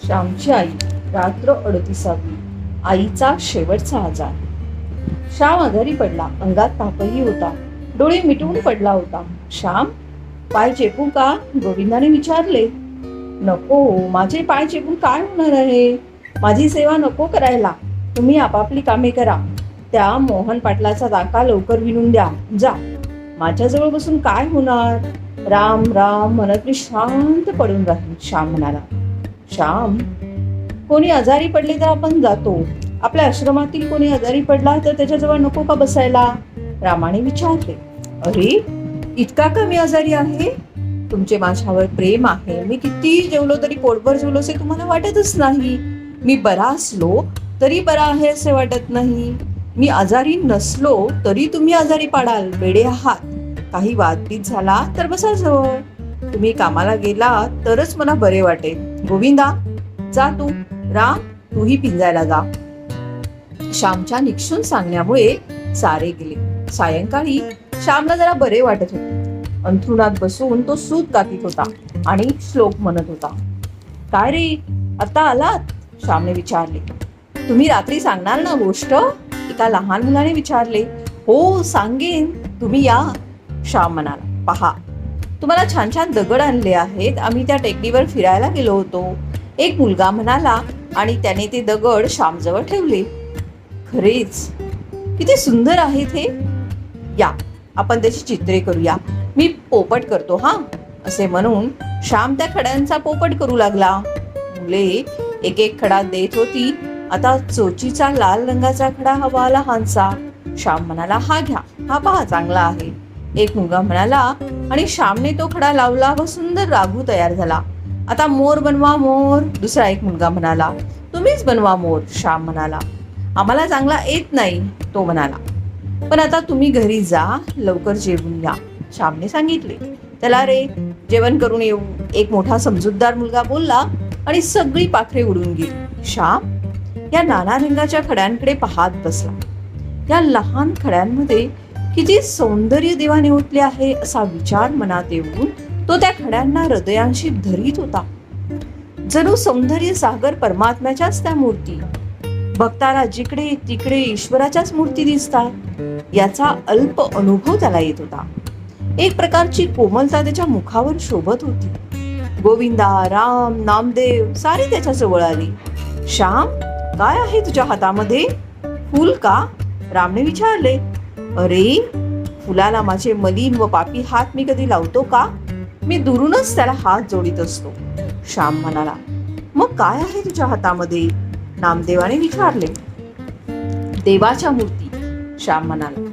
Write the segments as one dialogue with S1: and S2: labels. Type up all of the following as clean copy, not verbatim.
S1: श्यामची आई. रात्र 38वी. आईचा शेवटचा आजार. श्याम आजारी पडला. अंगात तापही होता. डोळे मिटून पडला होता. श्याम, पाय चेपू का? गोविंदाने विचारले. नको, माझे पाय चेपून काय होणार आहे? माझी सेवा नको करायला. तुम्ही आपापली कामे करा. त्या मोहन पाटलाचा दाका लवकर विणून द्या. जा. माझ्याजवळ बसून काय होणार? राम राम म्हणत मी शांत पडून राहील. श्याम म्हणाला. श्याम, कोणी आजारी पडले तर आपण जातो. आपल्या आश्रमातील कोणी आजारी पडला तर त्याच्याजवळ नको का बसायला? रामाने विचारले. अरे, इतका कमी आजारी आहे? तुमचे माझ्यावर प्रेम आहे. मी किती जेवलो तरी पोटभर जेवलो असे तुम्हाला वाटतच नाही. मी बरा असलो तरी बरा आहे असे वाटत नाही. मी आजारी नसलो तरी तुम्ही आजारी पाडाल. वेडे आहात. काही वादबीत झाला तर बसा जवळ. तुम्ही कामाला गेला तरच मला बरे वाटेल. गोविंदा, जा तू. राम, तूही पिंजायला जा. श्यामच्या निक्षून सांगण्यामुळे सारे गेले. सायंकाळी श्यामला जरा बरे वाटत होते. अंथरुणात बसून तो सूत कातीत होता आणि श्लोक म्हणत होता. काय रे, आता आलात? श्यामने विचारले. तुम्ही रात्री सांगणार ना गोष्ट? एका लहान मुलाने विचारले. हो, सांगेन, तुम्ही या. श्याम म्हणाला. पहा, तुम्हाला छान छान दगड आणले आहेत. आम्ही त्या टेकडीवर फिरायला गेलो होतो. एक मुलगा म्हणाला आणि त्याने ते दगड श्यामजवळ ठेवले. खरेच किती सुंदर आहेत हे. या, आपण त्याची चित्रे करूया. मी पोपट करतो हा. असे म्हणून श्याम त्या खड्यांचा पोपट करू लागला. मुले एक एक खडा देत होती. आता चोचीचा लाल रंगाचा खडा हवा आला लहानसा. श्याम म्हणाला, हा घ्या, हा पहा चांगला आहे. एक मुलगा म्हणाला आणि श्यामने तो खडा लावला व सुंदर राघू तयार झाला. आता मोर बनवा, मोर. दुसरा एक मुलगा म्हणाला. तुम्हीच बनवा मोर. श्याम म्हणाला, आम्हाला चांगला येत नाही. तो म्हणाला, पण आता तुम्ही घरी जा, लवकर जेवून या. श्यामने सांगितले. त्याला रे, जेवण करून येऊ. एक मोठा समजूतदार मुलगा बोलला आणि सगळी पाखरे उडून गेली. श्याम या नाना रंगाच्या खड्यांकडे पाहत बसला. या लहान खड्यांमध्ये किती सौंदर्य देवाने ओतले आहे असा विचार मनात येऊन तो त्या खड्यांना हृदयांशी धरीत होता. जणू सौंदर्य सागर परमात्म्याच्याच त्या मूर्ती. भक्ताला जिकडे तिकडे ईश्वराच्याच मूर्ती दिसतात याचा अल्प अनुभव त्याला येत होता. एक प्रकारची कोमलता त्याच्या मुखावर शोभत होती. गोविंदा, राम, नामदेव सारे त्याच्या जवळ आली. श्याम, काय आहे तुझ्या हातामध्ये? फूल का? रामने विचारले. अरे, फुलाला माझे मलिन व पापी हात मी कधी लावतो का? मी दुरूनच त्याला हात जोडीत असतो. श्याम म्हणाला. मग काय आहे तुझ्या हातामध्ये? नामदेवाने विचारले. देवाच्या मूर्ती. श्याम म्हणाला.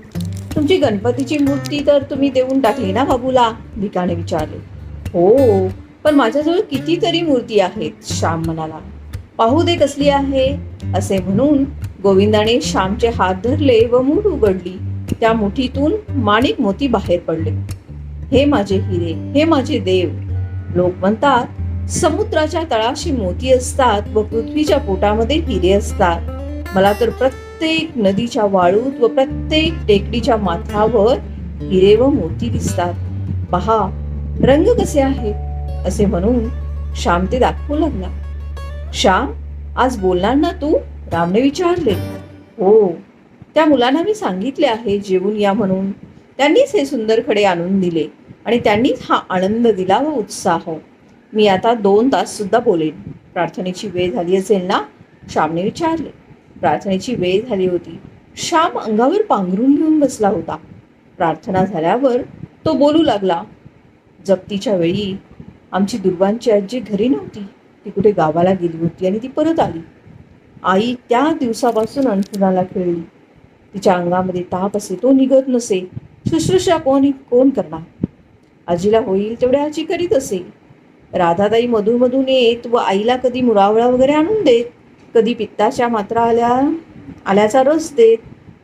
S1: तुमची गणपतीची मूर्ती तर तुम्ही देऊन टाकली ना बाबूला? भिकाने विचारले. हो, पण माझ्याजवळ कितीतरी मूर्ती आहेत. श्याम म्हणाला. पाहू दे कसली आहे. असे म्हणून गोविंदाने श्यामचे हात धरले व मूठ उघडली. त्या मुठीतून माणिक मोती बाहेर पडले. हे माझे हिरे, हे माझे देव. लोक म्हणतात समुद्राच्या तळाशी मोती असतात व पृथ्वीच्या पोटामध्ये हिरे असतात. मला तर प्रत्येक नदीच्या वाळूत व प्रत्येक टेकडीच्या माथ्यावर हिरे व मोती दिसतात. पहा, रंग कसे आहेत. असे म्हणून श्याम ते दाखवू लागला. श्याम, आज बोलणार ना तू? रामने विचारले. हो, त्या मुलांना मी सांगितले आहे जेवून या म्हणून. त्यांनीच हे सुंदर खडे आणून दिले आणि त्यांनीच हा आनंद दिला व उत्साह. मी आता 2 तास सुद्धा बोलेन. प्रार्थनेची वेळ झाली असेल ना? श्यामने विचारले. प्रार्थनेची वेळ झाली होती. श्याम अंगावर पांघरून घेऊन बसला होता. प्रार्थना झाल्यावर तो बोलू लागला. जप्तीच्या वेळी आमची दुर्वांची आजी घरी नव्हती. ती कुठे गावाला गेली होती आणि ती परत आली. आई त्या दिवसापासून अंथरुणाला खेळली. तिच्या अंगामध्ये ताप असे तो निघत नसे. शुश्रूषा कोण करणार? आजीला होईल तेवढे आजी करीत असे. राधाताई मधून येत व आईला कधी मुरावळा वगैरे आणून देत, कधी पित्ताच्या मात्रा आल्याचा रस देत.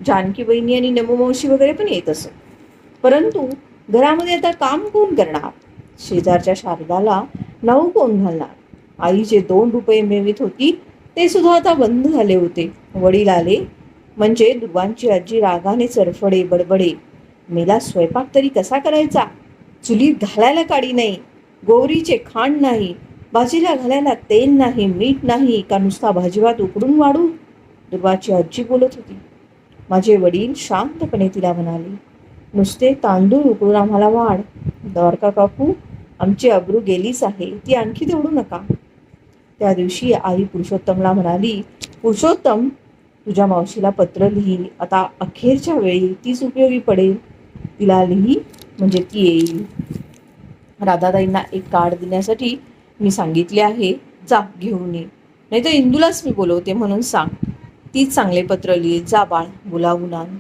S1: जानकी बहिणी आणि नमोमावशी वगैरे पण येत असत. परंतु घरामध्ये आता काम कोण करणार? शेजारच्या शारदाला नाऊ कोण घालणार? आई जे 2 रुपये मिळवीत होती ते सुद्धा आता बंद झाले होते. वडील आले म्हणजे दुर्वांची आजी रागाने चरफडे, बडबडे. मेला स्वयंपाक तरी कसा करायचा? चुलीत घालायला काडी नाही, गोवरीचे खांड नाही, भाजीला घालायला तेल नाही, मीठ नाही, का नुसता भाजीभात उकडून वाढू? दुर्वाची आजी बोलत होती. माझे वडील शांतपणे तिला म्हणाले, नुसते तांदूळ उकडून आम्हाला वाढ. द्वारका काकू, आमची अब्रू गेलीच आहे, ती आणखी तेवढू नका. त्या दिवशी आई पुरुषोत्तमला म्हणाली, पुरुषोत्तम, तुझ्या मावशीला पत्र लिही, आता अखेरच्या वेळी तीच उपयोगी पडेल. तिला लिही म्हणजे ती येईल. राधाताईंना एक कार्ड देण्यासाठी मी सांगितले आहे, जा घेऊन ये. नाही तर इंदूलाच मी बोलवते म्हणून सांग. तीच चांगले पत्र लिहित जा बाळ, बोलावून आण.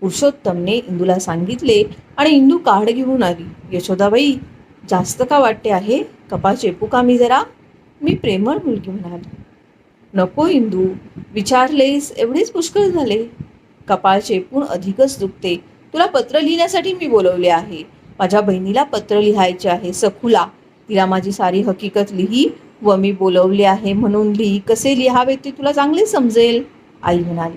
S1: पुरुषोत्तमने इंदूला सांगितले आणि इंदू कार्ड घेऊन आली. यशोदाबाई, जास्त का वाटते आहे? कपाळ चेपू का मी जरा? मी प्रेमळ मुलगी म्हणाली. नको इंदू, विचारलेस एवढेच पुष्कळ झाले. कपाळ चेपून अधिकच दुखते. तुला पत्र लिहिण्यासाठी मी बोलवले आहे. माझ्या बहिणीला पत्र लिहायचे आहे, सखूला. तिला माझी सारी हकीकत लिही व मी बोलवले आहे म्हणून लिही. कसे लिहावे ते तुला चांगले समजेल, आई म्हणाली.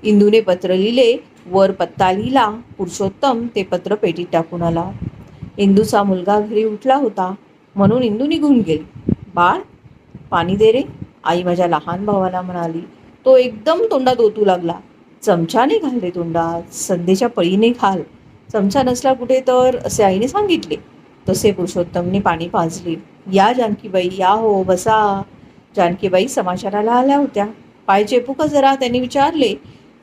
S1: इंदूने पत्र लिहिले, वर पत्ता लिहिला. पुरुषोत्तम ते पत्र पेटीत टाकून आला. इंदूचा मुलगा घरी उठला होता म्हणून इंदू निघून गेली. बाळ, पाणी दे रे, आई माझ्या लहान भावाला म्हणाली. तो एकदम तोंडात ओतू लागला. चमच्याने घाल रे तोंडात, संधीच्या पळीने घाल. चमचा नसला कुठे तर, असे आईने सांगितले. तसे पुरुषोत्तमने पाणी पाजले. या जानकीबाई, या हो, बसा. जानकीबाई समाचाराला आल्या होत्या. पाय चेपू का जरा, त्यांनी विचारले.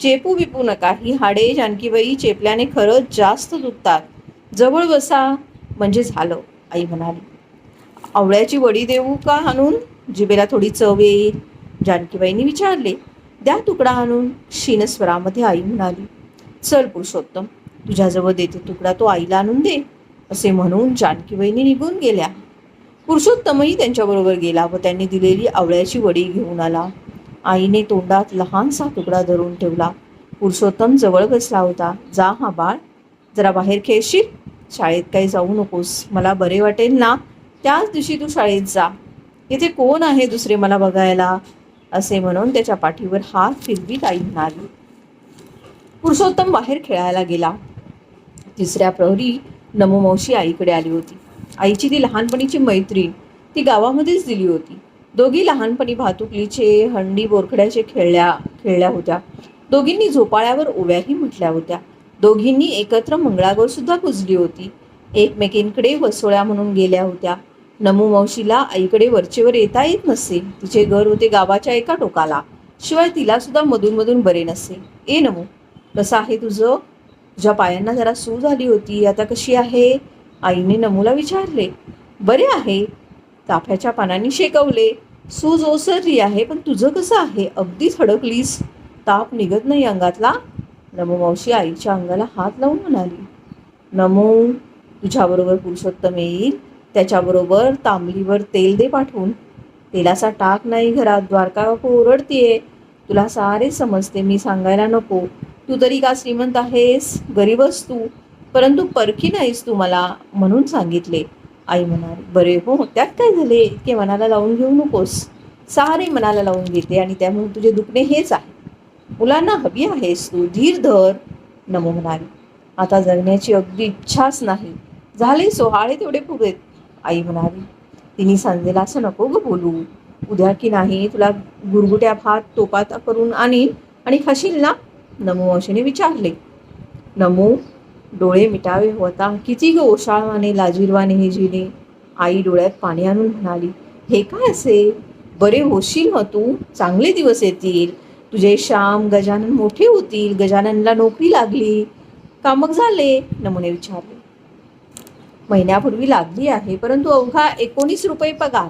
S1: चेपू बिपू नका, ही हाडे जानकीबाई चेपल्याने खरंच जास्त दुखतात. जवळ बसा म्हणजे झालं, आई म्हणाली. आवळ्याची वडी देऊ का आणून? जिभेला थोडी चव येईल, जानकीबाईंनी विचारले. द्या तुकडा आणून, क्षीणस्वरामध्ये आई म्हणाली. चल पुरुषोत्तम, तुझ्याजवळ देते तुकडा, तो आईला आणून दे, असे म्हणून जानकीबाईंनी निघून गेल्या. पुरुषोत्तमही त्यांच्याबरोबर गेला व त्यांनी दिलेली आवळ्याची वडी घेऊन आला. आईने तोंडात लहानसा तुकडा धरून ठेवला. पुरुषोत्तम जवळ बसला होता. जा हा बाळ, जरा बाहेर खेळशील, शाळेत काही जाऊ नकोस, मला बरे वाटेल ना त्याच दिवशी तू शाळेत जा. इथे कोण आहे दुसरे मला बघायला, असे म्हणून त्याच्या पाठीवर हात फिरवीत आई म्हणाली. पुरुषोत्तम बाहेर खेळायला गेला. तिसऱ्या प्रहरी नमू मावशी आईकडे आली होती. आईची ती लहानपणीची मैत्रीण, ती गावामध्येच दिली होती. दोघी लहानपणी भातुकलीचे, हंडी बोरखड्याचे खेळल्या होत्या. दोघींनी झोपाळ्यावर ओव्याही म्हटल्या होत्या. दोघींनी एकत्र मंगळागौर सुद्धा पुजली होती. एकमेकींकडे वसोळ्या म्हणून गेल्या होत्या. नमू मावशीला आईकडे वरचेवर येता येत नसे. तिचे घर होते गावाच्या एका टोकाला. शिवाय तिला सुद्धा मधून मधून बरे नसे. ए नमू, कसं आहे तुझं? तुझ्या पायांना जरा सूज झाली होती, आता कशी आहे? आईने नमूला विचारले. बरे आहे, चाफ्याच्या पानांनी शेकवले, सूज ओसरली आहे, पण तुझं कसं आहे? अगदीच हडकलीस, ताप निघत नाही अंगातला? नमू मावशी आईच्या अंगाला हात लावून म्हणाली. नमू, तुझ्याबरोबर पुरुषोत्तम येईल, त्याच्याबरोबर तांबलीवर तेल दे पाठवून. तेलाचा टाक नाही घरात, द्वारका ओरडतीये. तुला सारे समजते, मी सांगायला नको. तू तरी का श्रीमंत आहेस, गरीबच तू, परंतु परकी नाहीस तू मला, म्हणून सांगितले, आई म्हणाली. बरे हो, त्यात काय झाले, इतके मनाला लावून घेऊ नकोस. सारे मनाला लावून घेते आणि त्यामुळे तुझे दुखणे हेच आहे. मुलांना हवी आहेस तू, धीर धर, नमू म्हणाली. आता जगण्याची अगदी इच्छाच नाही, झाले सोहाळे तेवढे पुरेत, आई म्हणाली. तिने सांजेला असं नको ग बोलू, उद्या की नाही तुला गुरगुट्या भात तोपात करून आणीन आणि खाशील ना, नमू मावशीने विचारले. नमू, डोळे मिटावे होता, किती ग ओशाळवाने लाजीरवाने हे जिने, आई डोळ्यात पाणी आणून म्हणाली. हे काय असे? बरे होशील मग तू, चांगले दिवस येतील, तुझे श्याम गजानन मोठे होतील, गजाननला नोकरी लागली का मग झाले, नमूने विचारले. महिन्यापूर्वी लागली आहे, परंतु अवघा 19 रुपये पगार.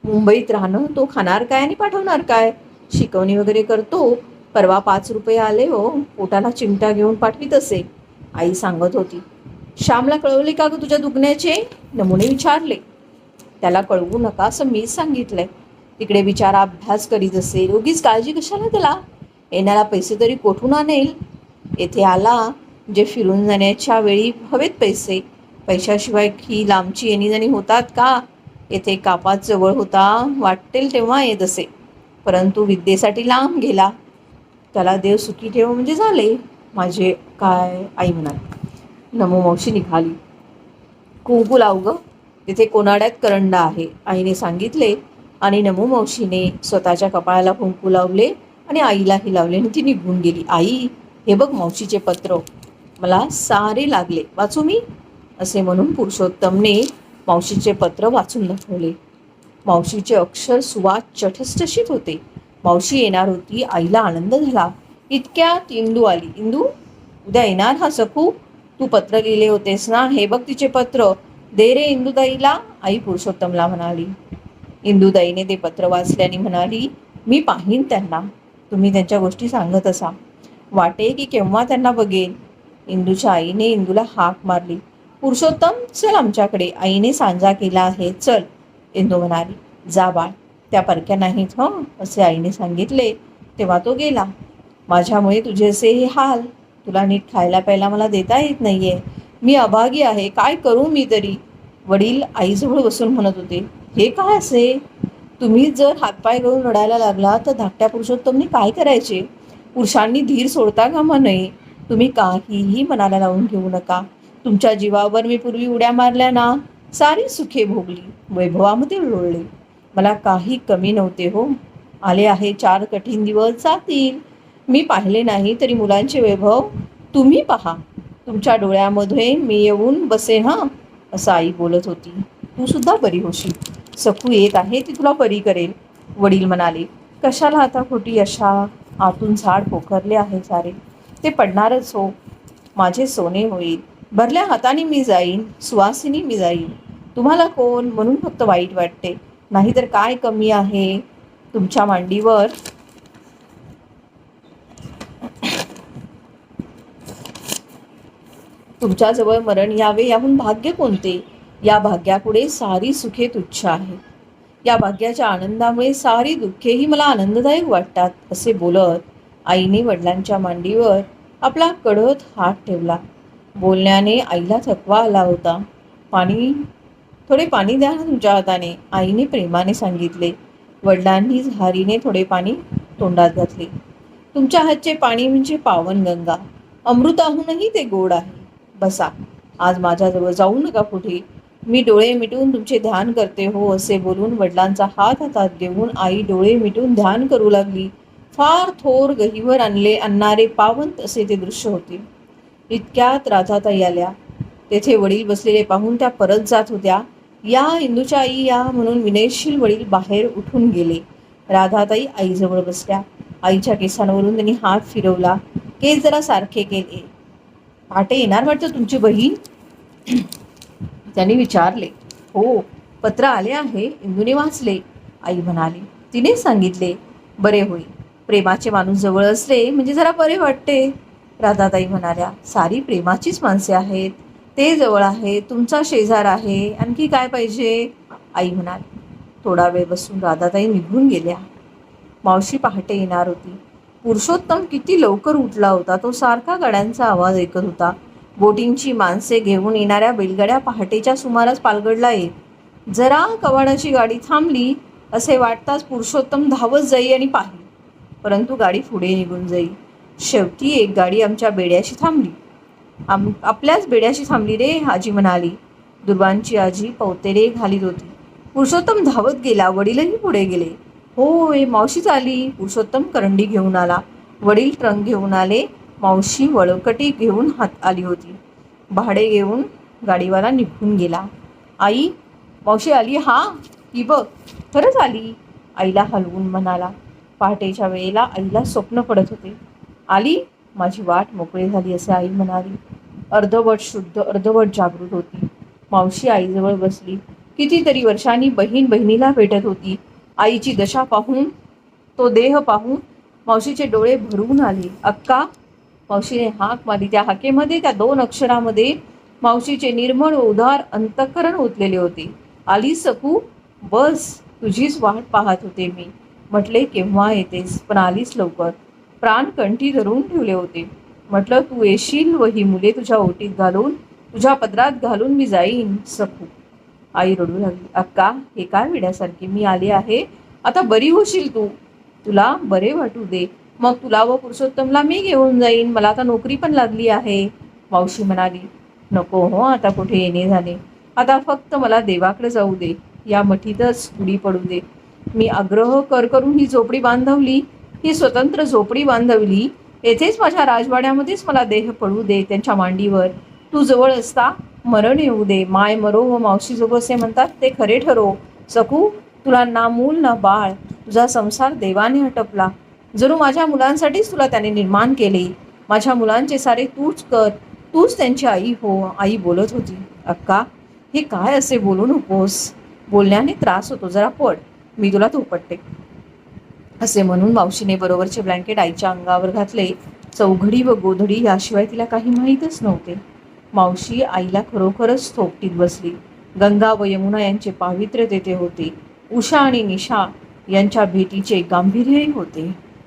S1: मुंबईत राहणं, तो खाणार काय आणि पाठवणार काय? शिकवणी वगैरे करतो, परवा 5 रुपये आले हो, पोटाला चिमटा घेऊन पाठवीत असे, आई सांगत होती. श्यामला कळवले का ग तुझ्या दुखण्याचे, नमूने विचारले. त्याला कळवू नका असं मीच सांगितलंय. तिकडे बिचारा अभ्यास करीत असेल, उगीच काळजी कशाला त्याला? येण्याला पैसे तरी कोठून आणेल? येथे आला जे फिरून जाण्याच्या वेळी हवेत पैसे, पैशाशिवाय ही लांबची येणीजाणी होतात का? येथे कापात जवळ होता, वाटेल तेव्हा येत असे, परंतु विद्येसाठी लांब गेला. त्याला देव सुखी ठेव म्हणजे झाले. माझे काय, आई म्हणाली. नमू मावशी निघाली. कुंकू लाव ग, तिथे कोनाड्यात करंडा आहे, आईने सांगितले. आणि नमू मावशीने स्वतःच्या कपाळाला कुंकू लावले आणि आईलाही लावले आणि ती निघून गेली. आई, हे बघ मावशीचे पत्र, मला सारे लागले, वाचू मी? असे म्हणून पुरुषोत्तमने मावशीचे पत्र वाचून दाखवले. मावशीचे अक्षर सुवात चठसठशीत होते. मावशी येणार होती. आईला आनंद झाला. इतक्यात इंदू आली. इंदू, उद्या येणार हा सखू? तू पत्र लिहिले होतेस ना, हे बघ तिचे पत्र, दे रे इंदूताईला, आई पुरुषोत्तमला म्हणाली. इंदूताईने ते पत्र वाचले आणि म्हणाली, मी पाहीन त्यांना, तुम्ही त्यांच्या गोष्टी सांगत असा, वाटे की केव्हा त्यांना बघेन. इंदूच्या आईने इंदूला हाक मारली. पुरुषोत्तम, चल आमच्याकडे, आईने सांजा केला आहे, चल. इंदू म्हणाली, जा बाळ, त्या परक्या नाहीत हं, असे आईने सांगितले. तेव्हा तो गेला. माझ्यामुळे तुझे असे हे हाल, तुला नीट खायला प्यायला मला देता येत नाहीये, मी अभागी आहे, काय करू मी तरी? वडील आईजवळ बसून म्हणत होते. हे काय असे? तुम्ही जर हातपाय गळून रडायला लागला तर धाकट्या पुरुषोत्तमने काय करायचे? पुरुषांनी धीर सोडता कामा नये. तुम्ही काहीही मनाला लावून घेऊ नका. तुमच्या जीवावर मी पूर्वी उड्या मारल्या ना, सारी सुखे भोगली, वैभवामध्ये लोळले, मला काही कमी नव्हते हो. आले आहे 4 कठीण दिवस, जातील. मी पाहिले नाही तरी मुलांचे वैभव तुम्ही पहा. तुमच्या डोळ्यामध्ये मी येऊन बसेन हा, असं आई बोलत होती. तू सुद्धा बरी होशील. सखू येत आहे, ती तुला बरी करेल. वडील म्हणाले, कशाला आता खोटी आशा? आतून झाड पोखरले आहे सारे, ते पडणारच हो. माझे सोने होईल. भरल्या हाताने मी जाईन, सुवासिनी मी जाईन. तुम्हाला कोण म्हणून फक्त वाईट वाटते, नाहीतर काय कमी आहे तुमच्या मांडीवर? तुमच्याजवळ मरण यावे याहून भाग्य कोणते? या भाग्यापुढे सारी सुखे तुच्छ आहे. या भाग्याच्या आनंदामुळे सारी दुःखेही मला आनंददायक वाटतात, असे बोलत आईने वडिलांच्या मांडीवर आपला कडक हात ठेवला. बोलण्याने आईला थकवा आला होता. थोडे पाणी द्या ना तुमच्या हाताने, आईने प्रेमाने सांगितले. वडिलांनी झारीने थोडे पाणी तोंडात घातले. तुमच्या हातचे पाणी म्हणजे पावन गंगा, अमृताहूनही ते गोड आहे. बसा, आज माझ्याजवळ जाऊ नका कुठे, मी डोळे मिटून तुमचे ध्यान करते हो, असे बोलून वडिलांचा हात हातात घेऊन आई डोळे मिटून ध्यान करू लागली. फार थोर गहिवर आणणारे पावंत असे ते दृश्य होते. इतक्यात राधाताई आल्या. तेथे वडील बसलेले पाहून त्या परत जात होत्या. या इंदूच्या आई या, म्हणून विनयशील वडील बाहेर उठून गेले. राधाताई आईजवळ बसल्या. आईच्या केसांवरून त्यांनी हात फिरवला, केस जरा सारखे केले. पहाटे येणार वाटतं तुमची बहीण? त्यांनी विचारले. हो, पत्र आले आहे, इंदूने वाचले, आई म्हणाली. तिने सांगितले. बरे होईल, प्रेमाचे माणूस जवळ असले म्हणजे जरा बरे वाटते. राधाताई म्हणाल्या, सारी प्रेमाचीच माणसे आहेत, ते जवळ आहे, तुमचा शेजार आहे, आणखी काय पाहिजे? आई म्हणाली. थोडा वेळ बसून राधाताई निघून गेल्या. मावशी पहाटे येणार होती. पुरुषोत्तम किती लवकर उठला होता. तो सारखा गाड्यांचा आवाज ऐकत होता. बोटिंगची माणसे घेऊन येणाऱ्या बैलगाड्या पहाटेच्या सुमारास पालगडला येत. जरा कवाडाची गाडी थांबली असे वाटताच पुरुषोत्तम धावत जाई आणि पाहिली, परंतु गाडी पुढे निघून जाई. शेवटी एक गाडी आमच्या बेड्याशी थांबली. आपल्याच बेड्याशी थांबली रे, आजी म्हणाली. दुर्वांची आजी पवतेरे घालीत होती. पुरुषोत्तम धावत गेला. वडीलही पुढे गेले. होय, मावशीच आली. पुरुषोत्तम करंडी घेऊन आला. वडील ट्रंक घेऊन आले. मावशी वळकटी घेऊन हात आली होती. भाडे घेऊन गाडीवाला निघून गेला. आई, मावशी आली हा, ही बघ, खरंच आली, आईला हलवून म्हणाला. पहाटेच्या वेळेला आईला स्वप्न पडत होते. आली, माझी वाट मोकळी झाली, असे आई म्हणाली. अर्धवट शुद्ध अर्धवट जागृत होती. मावशी आईजवळ बसली. कितीतरी वर्षांनी बहीण बहिणीला भेटत होती. आईची दशा पाहून, तो देह पाहून मावशीचे डोळे भरून आले. अक्का, मावशीने हाक मारली. त्या हाकेमध्ये, त्या 2 अक्षरामध्ये मावशीचे निर्मळ उदार अंतःकरण ओतलेले होते. आली सकू, बस, तुझीच वाट पाहत होते मी. म्हटले केव्हा येतेस, पण आलीच लवकर. प्राण कंठी धरून ठेवले होते. म्हटलं तू येशील व ही मुले तुझ्या ओटीत घालून, तुझ्या पदरात घालून मी जाईन सकू. आई रडू लागली. अक्का, हे काय वेड्यासारखी, मी आले आहे, आता बरी होशील तू, तुला बरे वाटू दे, मग तुला व पुरुषोत्तमला मी घेऊन जाईन, मला आता नोकरी पण लागली आहे. मावशी म्हणाली. नको हो, आता कुठे येणे झाले, आता फक्त मला देवाकडे जाऊ दे, या मठीतच उडी पडू दे. मी आग्रह करून ही झोपडी बांधवली, ही स्वतंत्र झोपडी बांधवली. येथेच माझ्या राजवाड्यामध्येच मला देह पडू दे त्यांच्या मांडीवर. तू जवळ असता मरण येऊ दे. माय मरो व मावशी जगो असे म्हणतात ते खरे ठरो. सकू, तुला ना मूल ना बाळ, तुझा संसार देवाने हटपला. जणू माझ्या मुलांसाठीच तुला त्याने निर्माण केले. माझ्या मुलांचे सारे तूच कर, तूच त्यांची आई हो. आई बोलत होती. अक्का, हे काय असे बोलू नकोस. बोलण्याने त्रास होतो, जरा पड, मी तुला थोपटते. असे म्हणून मावशीने बरोबरचे ब्लँकेट आईच्या अंगावर घातले. चौघडी व गोधडी याशिवाय तिला काही माहीतच नव्हते. मावशी आईला खरोखरच थोपटीत बसली. गंगा व यमुना यांचे पावित्र्य तेथे होते. उषा आणि निशा यांच्या भेटीचे गांभीर्यही होते.